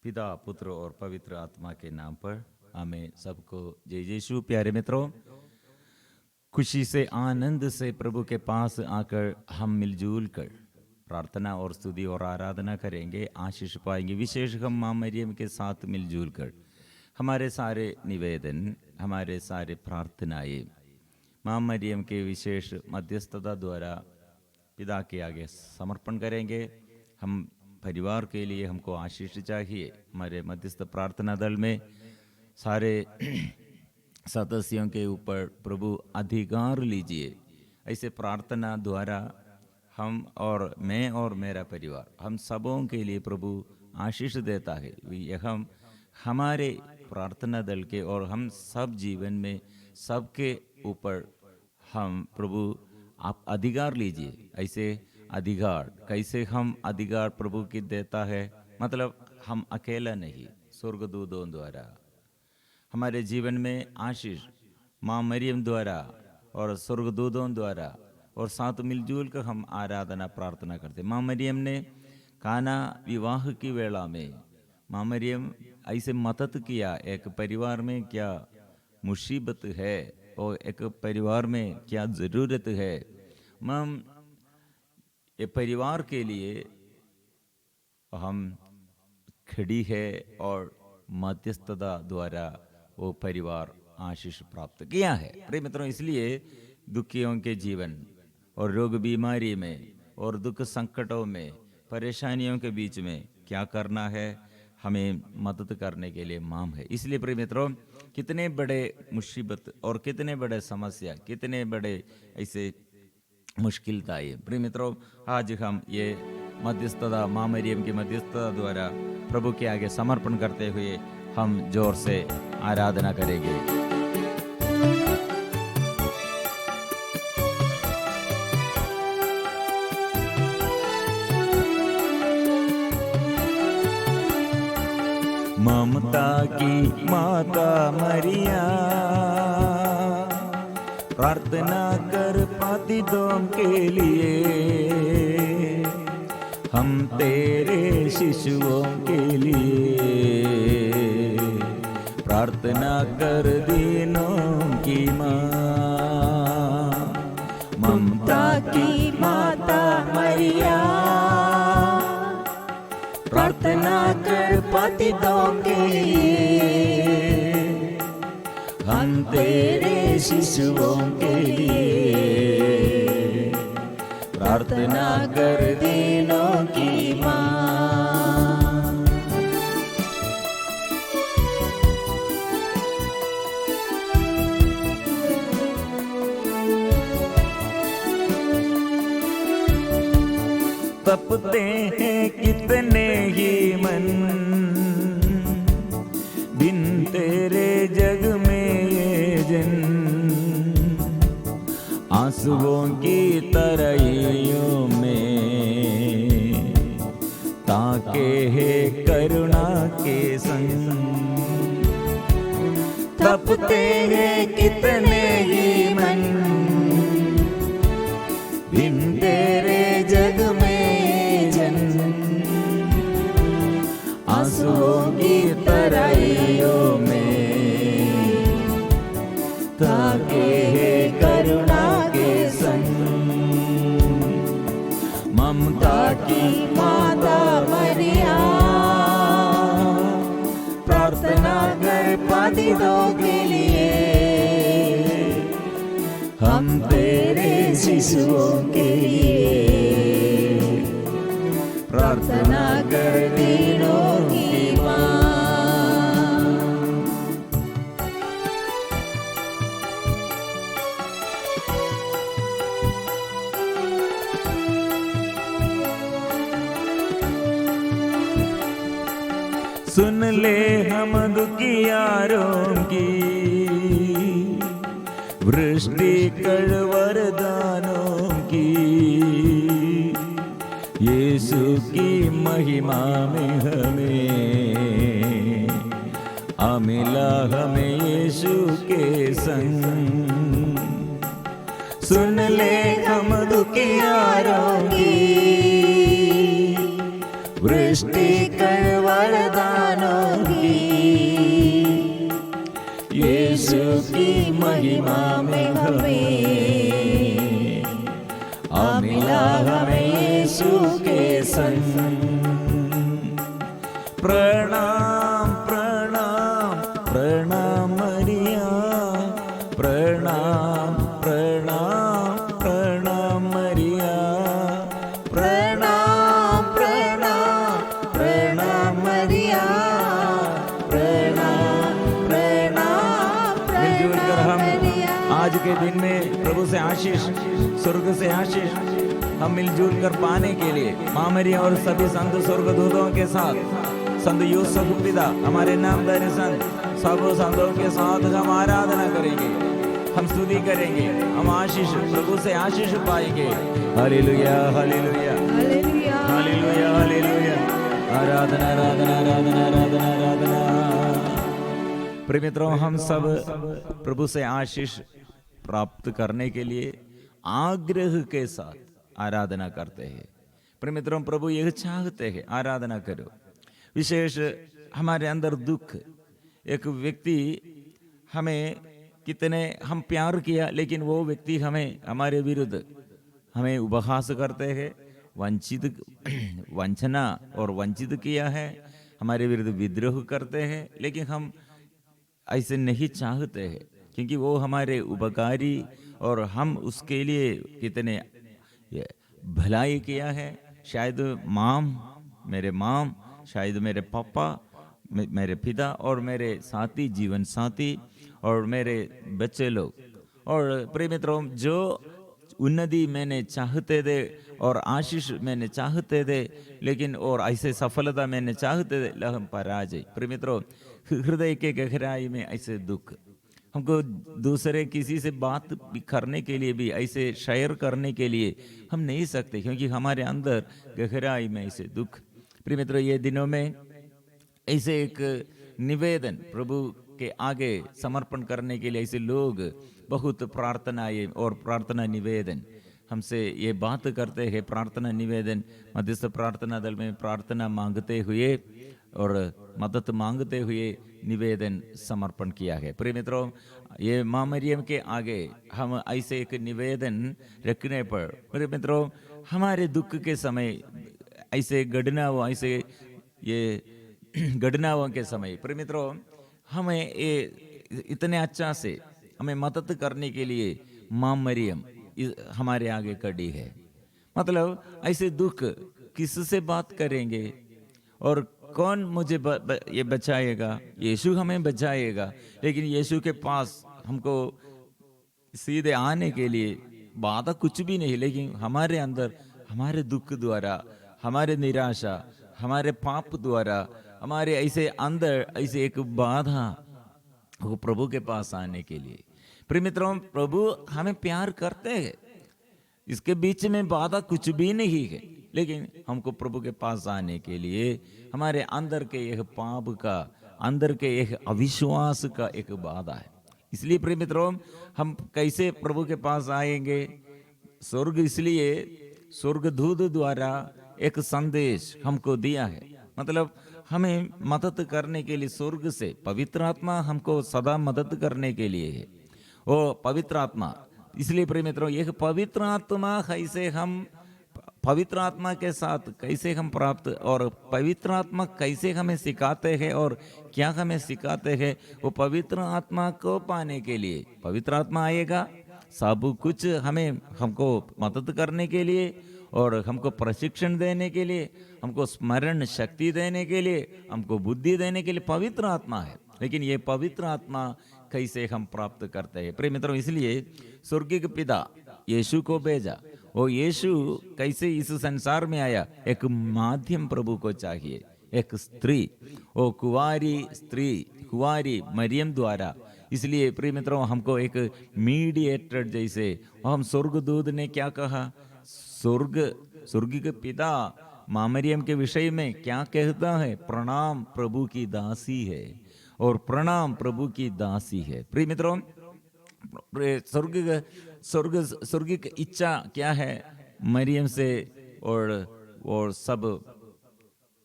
पिता पुत्र और पवित्र आत्मा के नाम पर हमें सबको जय यीशु। प्यारे मित्रों, खुशी से आनंद से प्रभु के पास आकर हम मिलजुल कर प्रार्थना और स्तुति और आराधना करेंगे, आशीष पाएंगे। विशेष हम माँ मरियम के साथ मिलजुल कर हमारे सारे निवेदन, हमारे सारे प्रार्थनाएं माँ मरियम के विशेष मध्यस्थता द्वारा पिता के आगे समर्पण करेंगे। हम परिवार के लिए हमको आशीष चाहिए। हमारे मध्यस्थ प्रार्थना दल में सारे सदस्यों के ऊपर प्रभु अधिकार लीजिए। ऐसे प्रार्थना द्वारा हम और मैं और मेरा परिवार हम सबों के लिए प्रभु आशीष देता है। यह हम हमारे प्रार्थना दल के और हम सब जीवन में सबके ऊपर हम प्रभु आप अधिकार लीजिए। ऐसे अधिकार कैसे हम अधिकार प्रभु की देता है, मतलब हम अकेला नहीं, स्वर्गदूतों द्वारा हमारे जीवन में आशीष माँ मरियम द्वारा और स्वर्गदूतों द्वारा और साथ मिलजुल कर हम आराधना प्रार्थना करते। माँ मरियम ने काना विवाह की वेला में माँ मरियम ऐसे मदद किया। एक परिवार में क्या मुसीबत है और एक परिवार में क्या ज़रूरत है, माँ ये परिवार के लिए हम खड़ी है और मध्यस्थता द्वारा वो परिवार आशीष प्राप्त किया है। प्रिय मित्रों, इसलिए दुखियों के जीवन और रोग बीमारी में और दुख संकटों में परेशानियों के बीच में क्या करना है, हमें मदद करने के लिए माम है। इसलिए प्रिय मित्रों, कितने बड़े मुसीबत और कितने बड़े समस्या, कितने बड़े ऐसे मुश्किलताएं, प्रिय मित्रों, आज हम ये मध्यस्थता माँ मरियम की मध्यस्थता द्वारा प्रभु के आगे समर्पण करते हुए हम जोर से आराधना करेंगे। ममता की माता मरिया, प्रार्थना कर पातितों के लिए, हम तेरे शिशुओं के लिए प्रार्थना कर दीनों की माँ। ममता की माता मरिया, प्रार्थना कर पातितों के लिए, हम तेरे शिशुओं के लिए प्रार्थना कर दीनों की माँ। तपते हैं कितने ही मन बिन तेरे जग में ये जन, आंसुओं की तरइयों में ताके है करुणा के संग। तपते हैं कितने ही मन बिन तेरे जग में जन, आंसुओं की तरइयों में ताके है करुणा के संग। ममता की माता मरिया, प्रार्थना कर पातितों के लिए, हम तेरे शिशुओं के लिए प्रार्थना कर दीनों की माँ। सुन ले हम दुखियारों की, वृष्टि कर वरदानों की, यीशु की महिमा में हमें मिला हमें यीशु के संग। सुन ले हम दुखियारों की, वृष्टि कर वरदान की महिमा में हमें मिला हमें यीशु के संग। प्रणाम प्रणाम प्रणाम मरिया, प्रणाम प्रणाम प्रणाम मरिया, प्रणाम प्रणाम प्रणाम मरिया, प्रणाम प्रणाम। मिलजुल कर हम आज के दिन में प्रभु से आशीष, स्वर्ग से आशीष हम मिलजुल कर पाने के लिए माँ मरिया और सभी संत स्वर्गदूतों के साथ, संत यूसुफ पिता, हमारे नामधारी संत, सब संतों के साथ हम आराधना करेंगे, हम स्तुति करेंगे, हम आशीष, प्रभु से आशीष पाएंगे। Hallelujah hallelujah hallelujah hallelujah hallelujah. आराधना आराधना आराधना आराधना आराधना। प्रिय मित्रों, हम सब प्रभु से आशीष प्राप्त करने के लिए आग्रह के साथ आराधना करते हैं। प्रिय मित्रों, प्रभु यह चाहते हैं आराधना करो। विशेष हमारे अंदर दुख, एक व्यक्ति हमें कितने हम प्यार किया, लेकिन वो व्यक्ति हमें, हमारे विरुद्ध हमें उपहास करते हैं, वंचना और वंचित किया है, हमारे विरुद्ध विद्रोह करते हैं। लेकिन हम ऐसे नहीं चाहते हैं, क्योंकि वो हमारे उपकारी और हम उसके लिए कितने भलाई किया है। शायद मेरे माम, शायद मेरे पापा, मेरे पिता और मेरे साथी, जीवन साथी और मेरे बच्चे लोग। और प्रिय मित्रों, जो उन्नति मैंने चाहते थे और आशीष मैंने चाहते थे, लेकिन और ऐसे सफलता मैंने चाहते थे, हम पराजय। प्रिय मित्रों, हृदय के गहराई में ऐसे दुख, हमको दूसरे किसी से बात करने के लिए भी, ऐसे शेयर करने के लिए हम नहीं सकते, क्योंकि हमारे अंदर गहराई में ऐसे दुख। प्रिय मित्रों, ये दिनों में ऐसे एक निवेदन प्रभु के आगे समर्पण करने के लिए ऐसे लोग बहुत प्रार्थनाएं और प्रार्थना निवेदन हमसे ये बात करते हैं। प्रार्थना निवेदन, मध्यस्थ प्रार्थना दल में प्रार्थना मांगते हुए और मदद मांगते हुए निवेदन समर्पण किया है। प्रिय मित्रों, ये माँ मरियम के आगे हम ऐसे एक निवेदन रखने पर, प्रिय मित्रों, हमारे दुख के समय ऐसे घटनाओं, ऐसे ये घटनाओं के समय, प्रिय मित्रों, हमें ये इतने अच्छा से हमें मदद करने के लिए माँ मरियम हमारे आगे खड़ी है। मतलब ऐसे दुख किससे बात करेंगे और कौन मुझे ये बचाएगा? यीशु हमें बचाएगा। लेकिन यीशु के पास हमको सीधे आने के लिए बाधा कुछ भी नहीं, लेकिन हमारे अंदर, हमारे दुख द्वारा, हमारे निराशा, हमारे पाप द्वारा, हमारे ऐसे अंदर ऐसे एक बाधा वो प्रभु के पास आने के लिए। प्रिय मित्रों, प्रभु हमें प्यार करते हैं, इसके बीच में बाधा कुछ भी नहीं है, लेकिन हमको प्रभु के पास आने के लिए हमारे अंदर के एक पाप का, अंदर के एक अविश्वास का एक बाधा है। इसलिए प्रिय मित्रों, हम कैसे प्रभु के पास आएंगे? स्वर्ग, इसलिए स्वर्गदूत द्वारा एक संदेश हमको दिया है। मतलब हमें मदद करने के लिए स्वर्ग से पवित्र आत्मा हमको सदा मदद करने के लिए है। वो पवित्र आत्मा, इसलिए प्रिय मित्रों, यह पवित्र आत्मा कैसे हम, पवित्र आत्मा के साथ कैसे हम प्राप्त, और पवित्र आत्मा कैसे हमें सिखाते हैं और क्या हमें सिखाते हैं, वो पवित्र आत्मा को पाने के लिए पवित्र आत्मा आएगा, सब कुछ हमको मदद करने के लिए और हमको प्रशिक्षण देने के लिए, हमको स्मरण शक्ति देने के लिए, हमको बुद्धि देने के लिए पवित्र आत्मा है। लेकिन ये पवित्र आत्मा कैसे हम प्राप्त करते हैं? प्रिय मित्रों, इसलिए स्वर्गीय पिता यीशु को भेजा। वो यीशु कैसे इस संसार में आया? एक माध्यम प्रभु को चाहिए, एक स्त्री, वो कुंवारी स्त्री, कुंवारी मरियम द्वारा। इसलिए प्रिय मित्रों, हमको एक मीडिएटर जैसे, हम स्वर्गदूत ने क्या कहा? स्वर्गीय पिता माँ मरियम के विषय में क्या कहता है? प्रणाम प्रभु की दासी है, और प्रणाम प्रभु की दासी है। प्रिय मित्रों, स्वर्गीय इच्छा क्या है? मरियम से और सब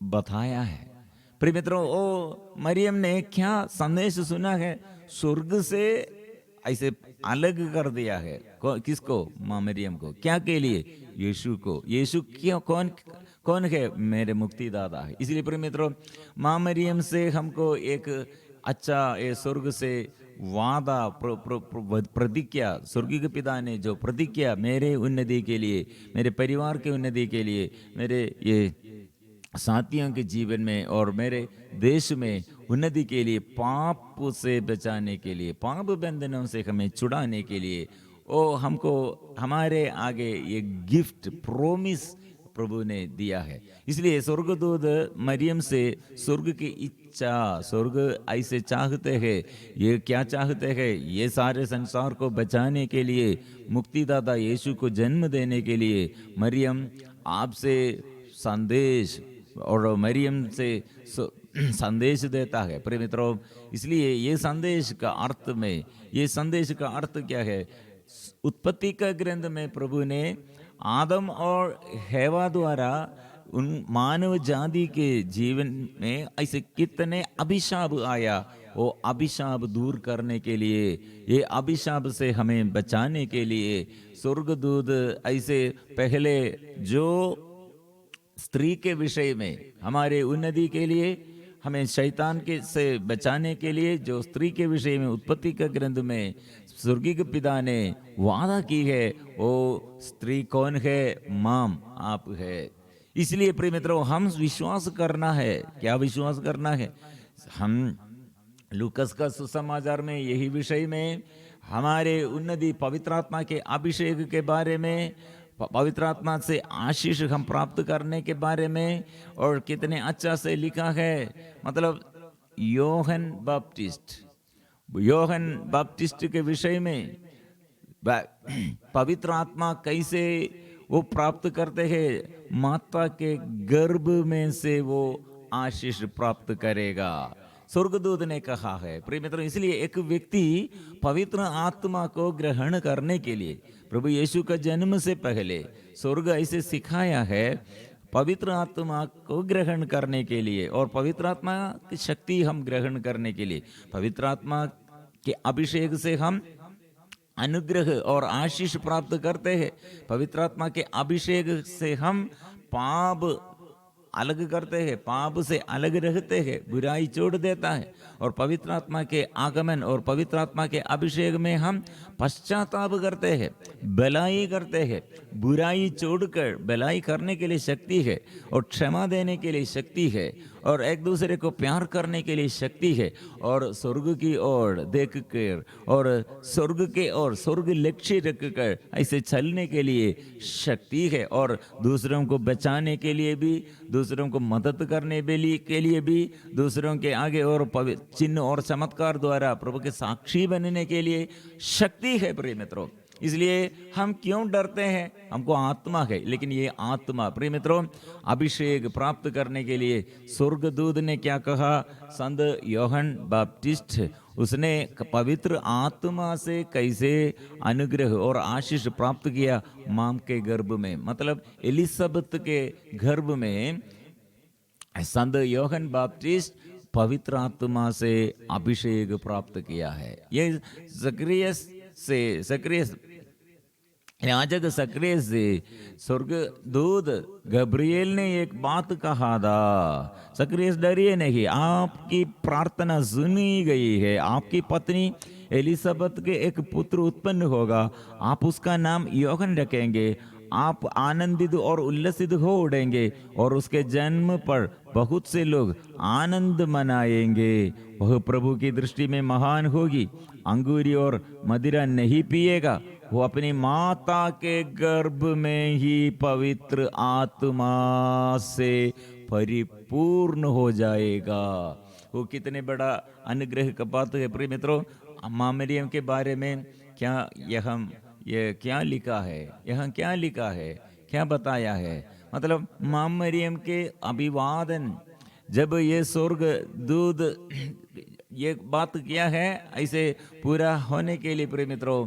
बताया है। प्रिय मित्रों, ओ मरियम ने क्या संदेश सुना है? स्वर्ग से ऐसे अलग कर दिया है। किसको? माँ मरियम को। क्या के लिए? यीशु को। यीशु क्यों? कौन कौन है? मेरे मुक्तिदाता है। इसलिए प्रिय मित्रों, माँ मरियम से हमको एक अच्छा ये स्वर्ग से वादा प्रतिज्ञा, स्वर्गीय के पिता ने जो प्रतिज्ञा मेरे उन्नति के लिए, मेरे परिवार के उन्नति के लिए, मेरे ये साथियों के जीवन में और मेरे देश में उन्नति के लिए, पाप से बचाने के लिए, पाप बंधनों से हमें छुड़ाने के लिए, ओ हमको हमारे आगे ये गिफ्ट प्रोमिस प्रभु ने दिया है। इसलिए स्वर्गदूत मरियम से स्वर्ग की इच्छा, स्वर्ग ऐसे चाहते हैं, ये क्या चाहते हैं? ये सारे संसार को बचाने के लिए, मुक्तिदाता यीशु को जन्म देने के लिए मरियम आपसे संदेश और मरियम से संदेश देता है। प्रिय मित्रों, इसलिए ये संदेश का अर्थ में, ये संदेश का अर्थ क्या है? उत्पत्ति का ग्रंथ में प्रभु ने आदम और हेवा द्वारा उन मानव जाति के जीवन में ऐसे कितने अभिशाप आया, वो अभिशाप दूर करने के लिए, ये अभिशाप से हमें बचाने के लिए स्वर्गदूत ऐसे पहले जो स्त्री के विषय में हमारे उन्नति के लिए, हमें शैतान के से बचाने के लिए, जो स्त्री के विषय में उत्पत्ति का ग्रंथ में स्वर्गीय पिता ने वादा की है, वो स्त्री कौन है? माम आप है। इसलिए प्रिय मित्रों, हम विश्वास करना है। क्या विश्वास करना है? हम लूकस का सुसमाचार में यही विषय में हमारे उन्नति, पवित्र आत्मा के अभिषेक के बारे में, पवित्र आत्मा से आशीष हम प्राप्त करने के बारे में, और कितने अच्छा से लिखा है। मतलब योहन बपटिस्ट के विषय में पवित्र आत्मा कैसे वो प्राप्त करते हैं? माता के गर्भ में से वो आशीष प्राप्त करेगा, स्वर्गदूत ने कहा है। प्रिय मित्रों, इसलिए एक व्यक्ति पवित्र आत्मा को ग्रहण करने के लिए, प्रभु यीशु का जन्म से पहले स्वर्ग ऐसे सिखाया है, पवित्र आत्मा को ग्रहण करने के लिए और पवित्र आत्मा की शक्ति हम ग्रहण करने के लिए, पवित्र आत्मा के अभिषेक से हम अनुग्रह और आशीष प्राप्त करते हैं। पवित्र आत्मा के अभिषेक से हम पाप अलग करते हैं, पाप से अलग रहते हैं, बुराई छोड़ देता है। और पवित्र आत्मा के आगमन और पवित्र आत्मा के अभिषेक में हम पश्चाताप करते हैं, भलाई करते हैं। बुराई छोड़कर भलाई करने के लिए शक्ति है, और क्षमा देने के लिए शक्ति है, और एक दूसरे को प्यार करने के लिए शक्ति है, और स्वर्ग की ओर देख कर और स्वर्ग के और स्वर्ग लक्ष्य रखकर ऐसे चलने के लिए शक्ति है, और दूसरों को बचाने के लिए भी, दूसरों को मदद करने के लिए भी, दूसरों के आगे और चिन्ह और चमत्कार द्वारा प्रभु के साक्षी बनने के लिए शक्ति है। प्रिय मित्रों, इसलिए हम क्यों डरते हैं? हमको आत्मा है, लेकिन ये आत्मा प्रिय मित्रों अभिषेक प्राप्त करने के लिए स्वर्गदूत ने क्या कहा? संत योहन बपटिस्ट, उसने पवित्र आत्मा से कैसे अनुग्रह और आशीष प्राप्त किया? मां के गर्भ में, मतलब एलिजाबेथ के गर्भ में संत योहन बपटिस्ट पवित्र आत्मा से अभिषेक प्राप्त किया है। ये जकरियस याजक जकरियस से स्वर्गदूत गब्रिएल ने एक बात कहा था, जकरियस डरिए नहीं, आपकी प्रार्थना सुनी गई है, आपकी पत्नी एलिजाबेथ के एक पुत्र उत्पन्न होगा, आप उसका नाम योहन रखेंगे, आप आनंदित और उल्लसित हो उठेंगे, और उसके जन्म पर बहुत से लोग आनंद मनाएंगे। वह प्रभु की दृष्टि में महान होगी, अंगूरी और मदिरा नहीं पिएगा, वो अपनी माता के गर्भ में ही पवित्र आत्मा से परिपूर्ण हो जाएगा। वो कितने बड़ा अनुग्रह का बात है। प्रिय मित्रों, मां मरियम के बारे में ये क्या लिखा है, यहाँ क्या लिखा है, क्या बताया है? मतलब मां मरियम के अभिवादन, जब ये स्वर्ग दूत ये बात किया है, ऐसे पूरा होने के लिए प्रिय मित्रों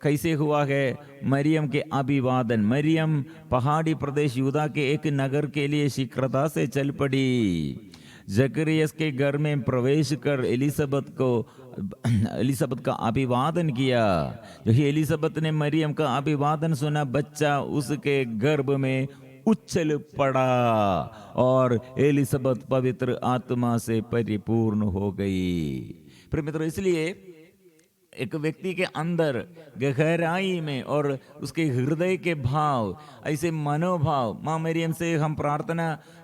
कैसे हुआ है? मरियम के अभिवादन, मरियम पहाड़ी प्रदेश यूदा के एक नगर के लिए शीघ्रता से चल पड़ी। जकरियस के घर में प्रवेश कर एलिसबत का अभिवादन किया। जो ही एलिसबत ने मरियम का अभिवादन सुना, बच्चा उसके गर्भ में उछल पड़ा और एलिसबत पवित्र आत्मा से परिपूर्ण हो गई। प्रिय मित्रों, इसलिए एक व्यक्ति के अंदर गहराई में और उसके हृदय के भाव, ऐसे मनोभाव, माँ मरियम से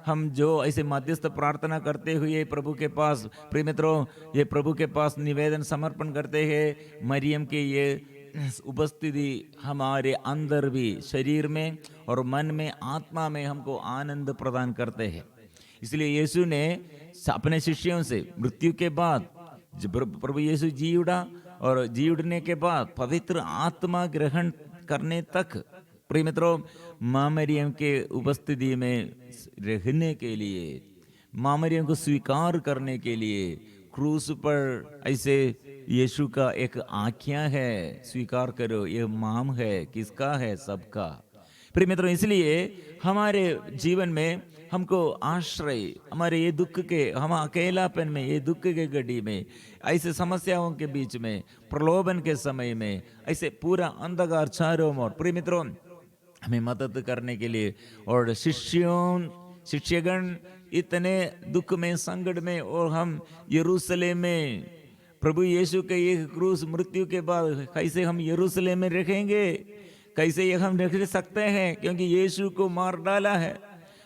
हम जो ऐसे मध्यस्थ प्रार्थना करते हुए प्रभु के पास, प्रिय मित्रों, ये प्रभु के पास निवेदन समर्पण करते हैं, मरियम के ये उपस्थिति हमारे अंदर भी, शरीर में और मन में, आत्मा में हमको आनंद प्रदान करते हैं। इसलिए यीशु ने अपने शिष्यों से मृत्यु के बाद, प्रभु यीशु जी उठा और जी उठने के बाद पवित्र आत्मा ग्रहण करने तक, प्रिय मित्रों, माँ मरियम के उपस्थिति में रहने के लिए, माँ मरियम को स्वीकार करने के लिए क्रूस पर ऐसे यीशु का एक आज्ञा है, स्वीकार करो, ये माम है, किसका है? सबका। प्रिय मित्रों, इसलिए हमारे जीवन में हमको आश्रय, हमारे ये दुख के, हम अकेलापन में, ये दुख के घड़ी में, ऐसे समस्याओं के बीच में, प्रलोभन के समय में, ऐसे पूरा अंधकार चारों ओर, प्रिय मित्रों, हमें मदद करने के लिए, और शिष्यगण इतने दुख में, संकट में, और हम यरूशलेम में प्रभु यीशु के ये क्रूस मृत्यु के बाद कैसे हम यरूशलेम में रखेंगे? कैसे ये हम रख सकते हैं? क्योंकि यीशु को मार डाला है,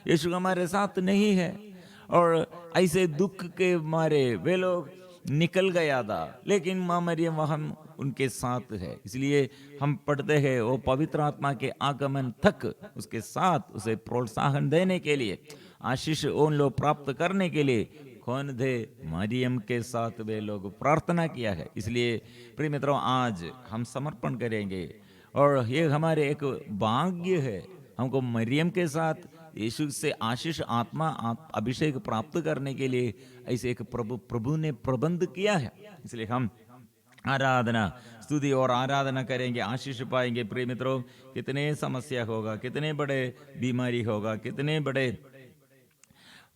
यीशु हमारे साथ नहीं है। और ऐसे दुख के मारे वे लोग निकल गया था, लेकिन माँ मरियम वहाँ उनके साथ है। इसलिए हम पढ़ते हैं, वो पवित्र आत्मा के आगमन तक उसके साथ, उसे प्रोत्साहन देने के लिए, आशीष उन लोग प्राप्त करने के लिए कौन थे? मरियम के साथ वे लोग प्रार्थना किया है। इसलिए प्रिय मित्रों, आज हम समर्पण करेंगे और ये हमारे एक भाग्य है, हमको मरियम के साथ यीशु से आशीष आत्मा अभिषेक प्राप्त करने के लिए ऐसे एक प्रभु ने प्रबंध किया है। इसलिए हम आराधना, स्तुति और आराधना करेंगे, आशीष पाएंगे। प्रिय मित्रों, कितने समस्या होगा, कितने बड़े बीमारी होगा, कितने बड़े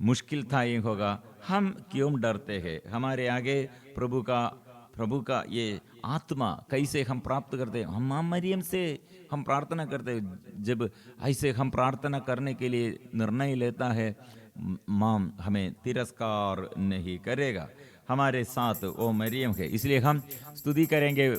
मुश्किल था ये होगा, हम क्यों डरते हैं? हमारे आगे प्रभु का ये आत्मा कैसे हम प्राप्त करते हैं? हम माँ मरियम से हम प्रार्थना करते हैं। जब ऐसे हम प्रार्थना करने के लिए निर्णय लेता है, माँ हमें तिरस्कार नहीं करेगा, हमारे साथ वो मरियम है। इसलिए हम स्तुति करेंगे,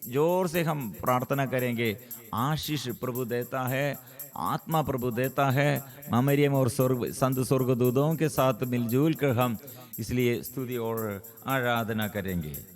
जोर से हम प्रार्थना करेंगे। आशीष प्रभु देता है, आत्मा प्रभु देता है। माँ मरियम और संत स्वर्गदूतों के साथ मिलजुल कर हम इसलिए स्तुति और आराधना करेंगे।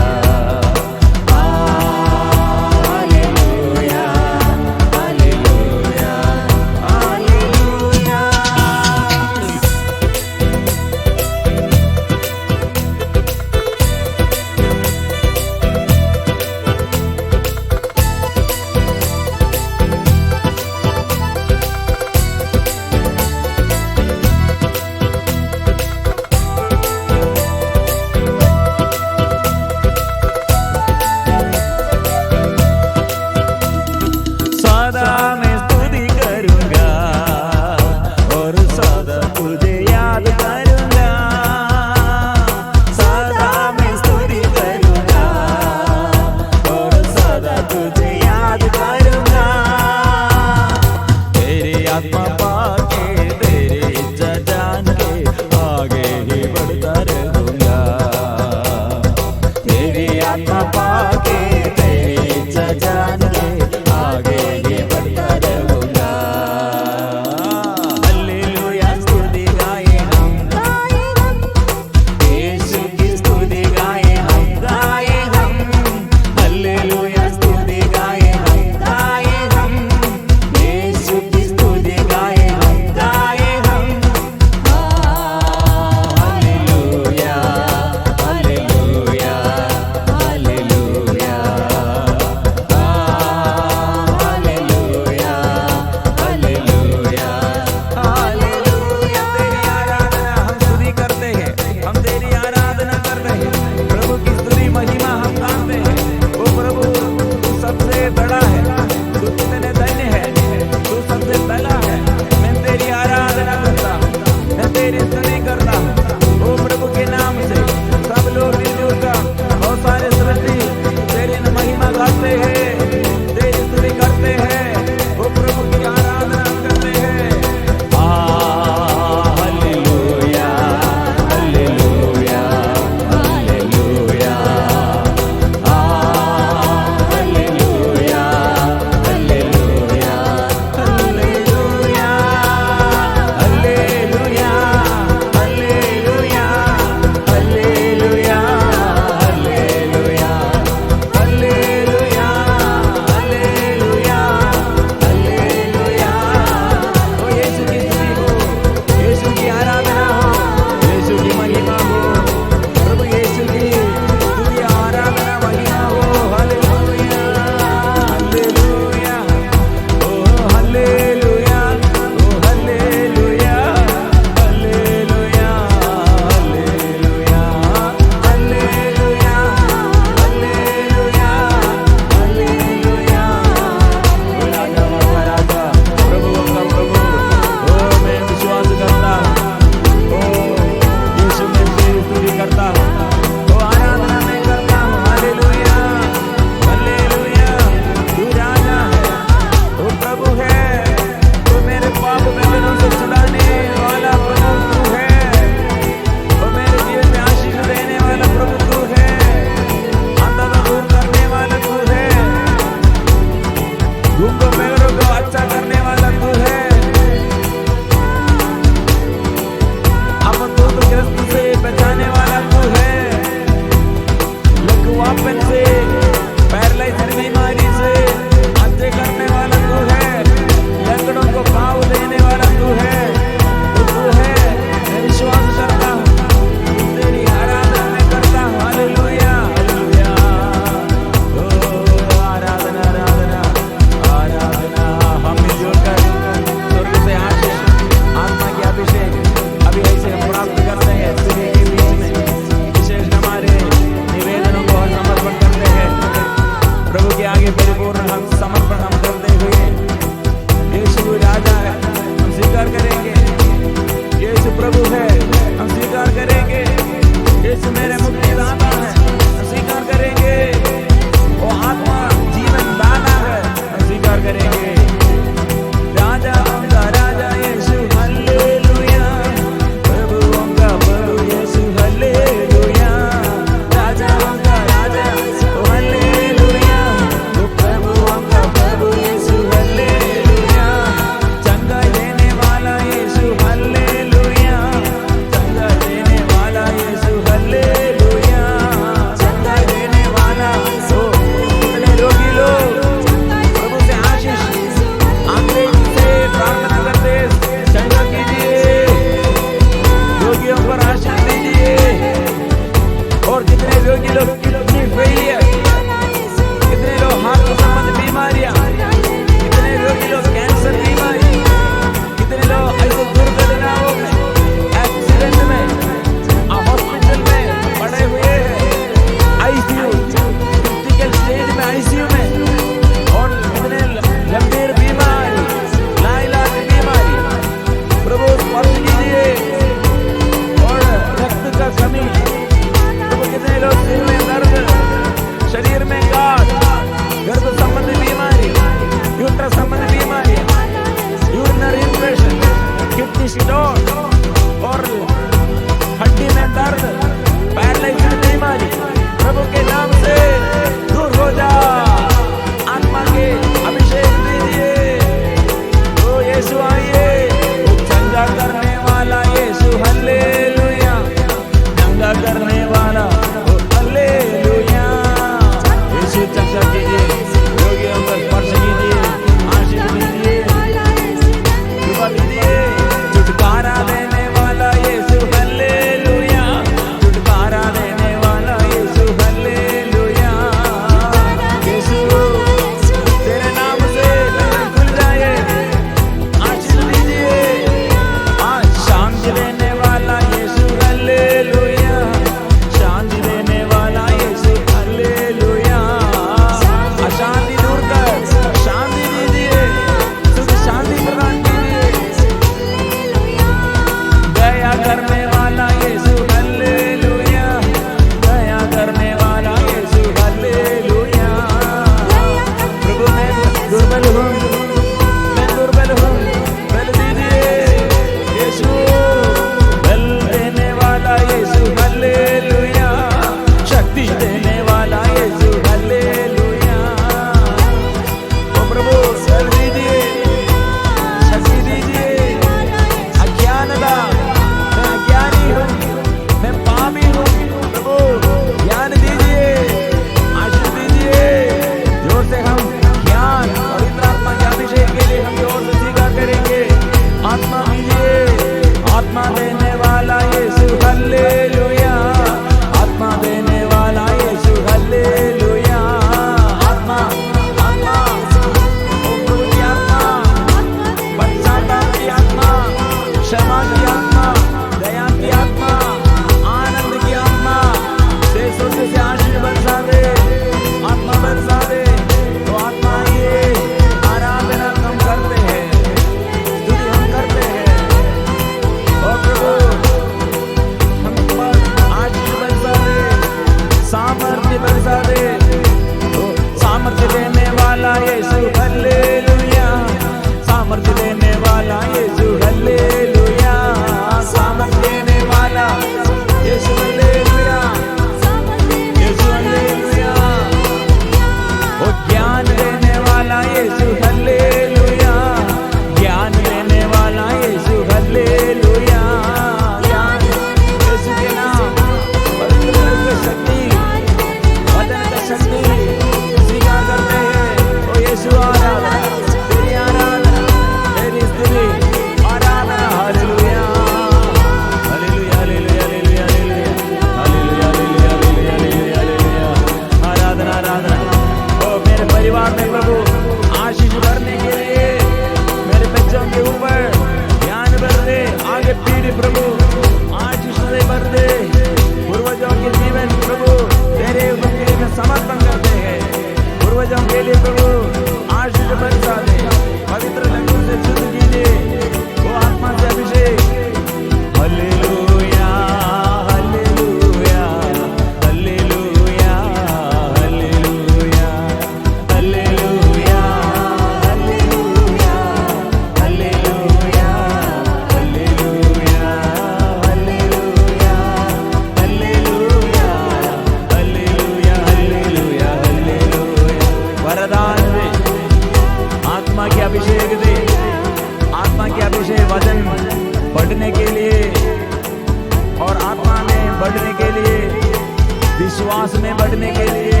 विश्वास में बढ़ने के लिए।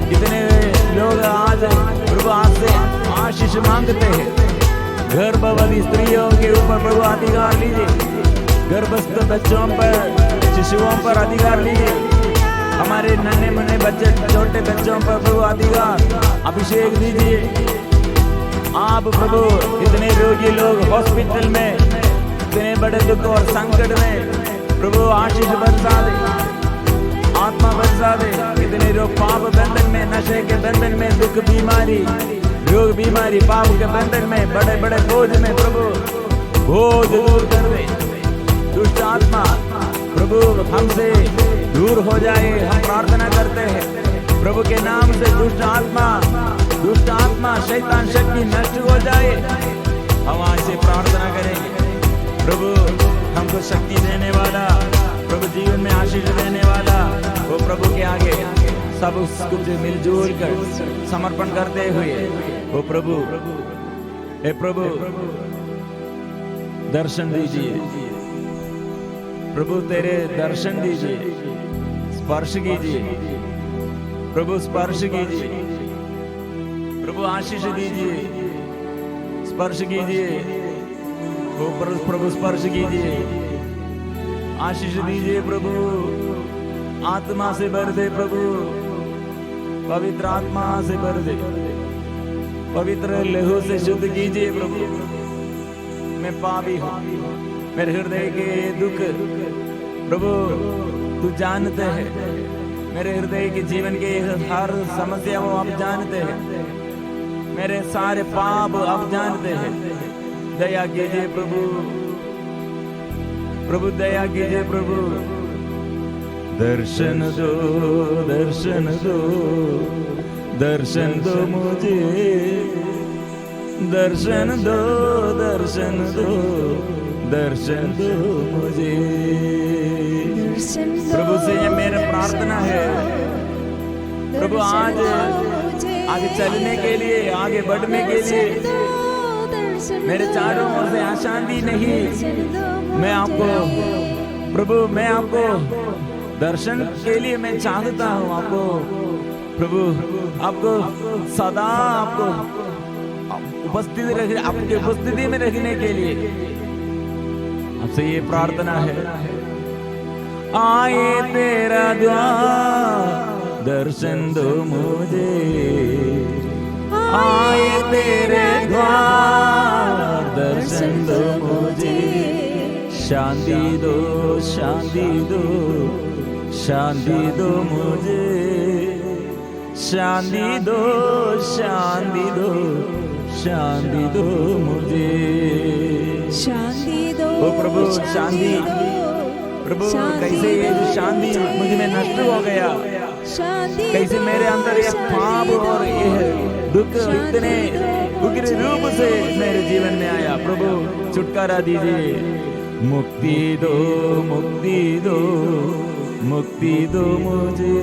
कितने लोग आज प्रभु आज से आशीष मांगते हैं। गर्भवती स्त्रियों के ऊपर प्रभु अधिकार लीजिए, गर्भस्थ बच्चों पर, शिशुओं पर अधिकार लीजिए, हमारे नन्हे मुन्ने बच्चे, छोटे बच्चों पर प्रभु अधिकार अभिषेक दीजिए। आप प्रभु इतने रोगी लोग हॉस्पिटल में, इतने बड़े दुख और संकट में प्रभु आशीष बरसा दे, आत्मा बरसा दे। कितने लोग पाप बंधन में, नशे के बंधन में, दुख बीमारी, रोग बीमारी, पाप के बंधन में, बड़े बड़े बोझ में प्रभु बोझ दूर कर दे। दुष्ट आत्मा प्रभु हमसे दूर हो जाए, हम प्रार्थना करते हैं प्रभु के नाम से। दुष्ट आत्मा शैतान शक्ति नष्ट हो जाए। हम आज से प्रार्थना करेंगे प्रभु हमको शक्ति देने वाला, प्रभु जीवन में आशीष देने वाला, वो प्रभु के आगे सब कुछ मिलजुल कर समर्पण करते हुए, वो प्रभु, हे प्रभु दर्शन दीजिए, प्रभु तेरे दर्शन दीजिए, स्पर्श कीजिए प्रभु, स्पर्श कीजिए प्रभु, आशीष दीजिए, स्पर्श कीजिए, वो प्रभु स्पर्श कीजिए, आशीष दीजिए प्रभु, आत्मा से भर दे प्रभु, पवित्र आत्मा से भर दे, पवित्र लहू से शुद्ध कीजिए प्रभु। मैं पापी हूँ, मेरे हृदय के दुख प्रभु तू जानते हैं, मेरे हृदय के जीवन के हर समस्या वो आप जानते हैं, मेरे सारे पाप आप जानते हैं। दया कीजिए प्रभु, प्रभु दया कीजिए प्रभु, दर्शन दो, दर्शन दो, दर्शन दो मुझे, दर्शन दो, दर्शन दो, दर्शन दो मुझे। प्रभु से ये मेरा प्रार्थना है प्रभु, आज आगे चलने के लिए, आगे बढ़ने के लिए मेरे चारों ओर से अशांति नहीं। मैं आपको प्रभु, मैं आपको दर्शन के लिए मैं चाहता हूँ, आपको प्रभु, आपको सदा आपको उपस्थिति रखने, आपकी उपस्थिति में रखने के लिए आपसे ये प्रार्थना है। आए तेरा द्वार, दर्शन दो मुझे, आए तेरे द्वार, दर्शन दो मुझे, शांति दो, शांति दो, शांति दो मुझे, शांति दो, शांति दो, शांति दो मुझे, शांति दो। ओ प्रभु शांति, प्रभु कैसे ये शांति मुझ में नष्ट हो गया, कैसे मेरे अंदर ये पाप और ये दुख इतने उग्र रूप से मेरे जीवन में आया। प्रभु छुटकारा दीजिए, मुक्ति दो, मुक्ति दो, मुक्ति दो मुझे,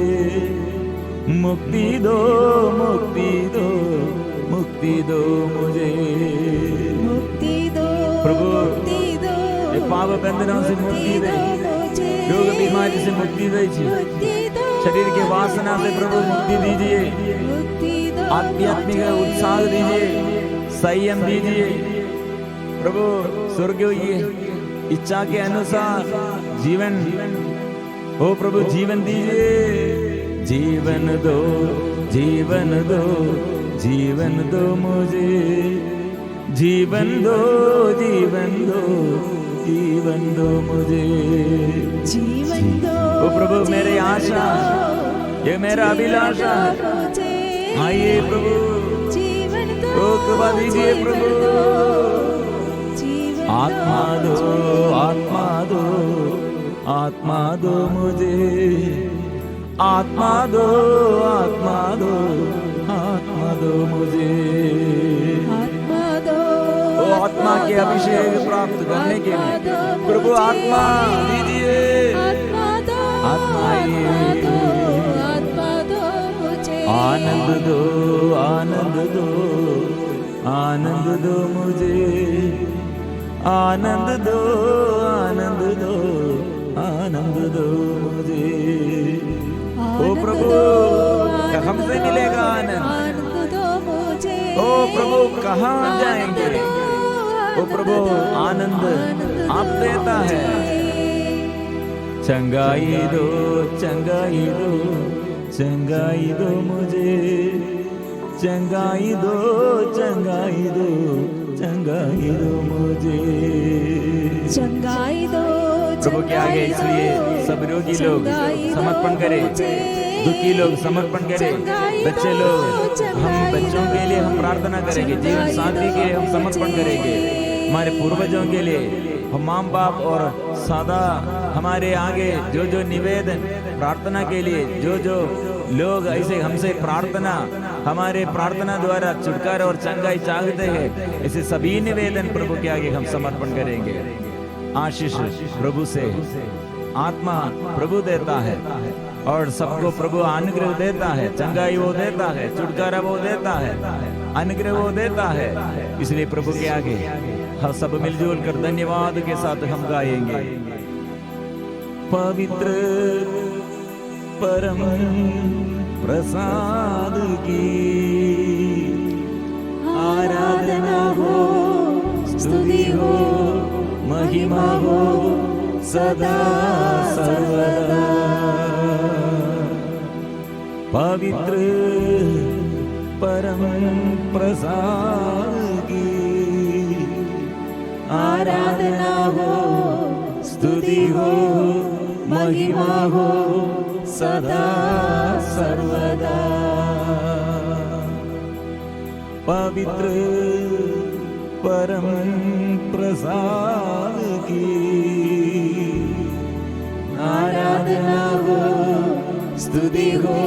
मुक्ति दो, मुक्ति दो, मुक्ति दो मुझे, मुक्ति दो प्रभु, ये पाप बंधनों से मुक्ति दे, रोग बीमारी से मुक्ति दीजिए, शरीर के वासना से प्रभु मुक्ति दीजिए, आध्यात्मिक उत्साह दीजिए, संयम दीजिए प्रभु, स्वर्गीय इच्छा के अनुसार जीवन हो प्रभु, जीवन दीजिए, जीवन दो, जीवन दो, जीवन दो मुझे, जीवन दो, जीवन दो, जीवन दो मुझे, जीवन दो। ओ प्रभु मेरी आशा, ये मेरा अभिलाषा है, आइए प्रभु, ओ कृपा दीजिए प्रभु, आत्मा दो, आत्मा दो, आत्मा दो मुझे, आत्मा दो, आत्मा दो, आत्मा दो मुझे, आत्मा दो। ओ आत्मा के अभिषेक प्राप्त करने के लिए प्रभु आत्मा दीजिए, आत्मा आनंद दो, आनंद दो, आनंद दो मुझे, आनंद दो, आनंद दो, आनंद दो मुझे। ओ प्रभु हमसे मिलेगा आनंद। ओ प्रभु कहाँ जाएंगे? ओ प्रभु आनंद आप देता है। चंगाई दो चंगाई दो चंगाई दो मुझे, चंगाई दो चंगाई दो चंगाई दो मुझे, चंगाई दो प्रभु के आगे इसलिए सब रोगी लोग समर्पण करें, दुखी लोग समर्पण करें, बच्चे लोग हम बच्चों के लिए हम प्रार्थना करेंगे, जीवन साथी के लिए हम समर्पण करेंगे, हमारे पूर्वजों के लिए, हम माँ बाप और सादा हमारे आगे जो जो निवेदन प्रार्थना के लिए जो जो लोग ऐसे हमसे प्रार्थना हमारे प्रार्थना द्वारा छुटकारा और चंगाई चाहते हैं, ऐसे सभी निवेदन प्रभु के आगे हम समर्पण करेंगे। आशीष प्रभु से, आत्मा प्रभु देता है और सबको प्रभु अनुग्रह देता है, चंगाई वो देता है, छुटकारा वो देता है, अनुग्रह वो देता है। इसलिए प्रभु के आगे हम सब मिलजुल कर धन्यवाद के साथ हम गाएंगे। पवित्र परम प्रसाद की आराधना हो, स्तुति हो, महिमा हो सदा सर्वदा। पवित्र परम प्रसाद की आराधना हो, स्तुति हो, महिमा हो सदा सर्वदा। पवित्र परम प्रसाद की आराधना हो, स्तुति हो,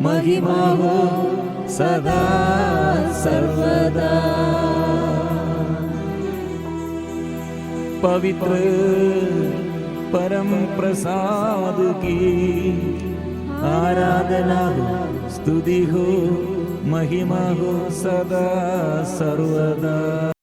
महिमा हो सदा सर्वदा। पवित्र परम प्रसाद की आराधना हो, स्तुति हो, महिमा हो सदा सर्वदा।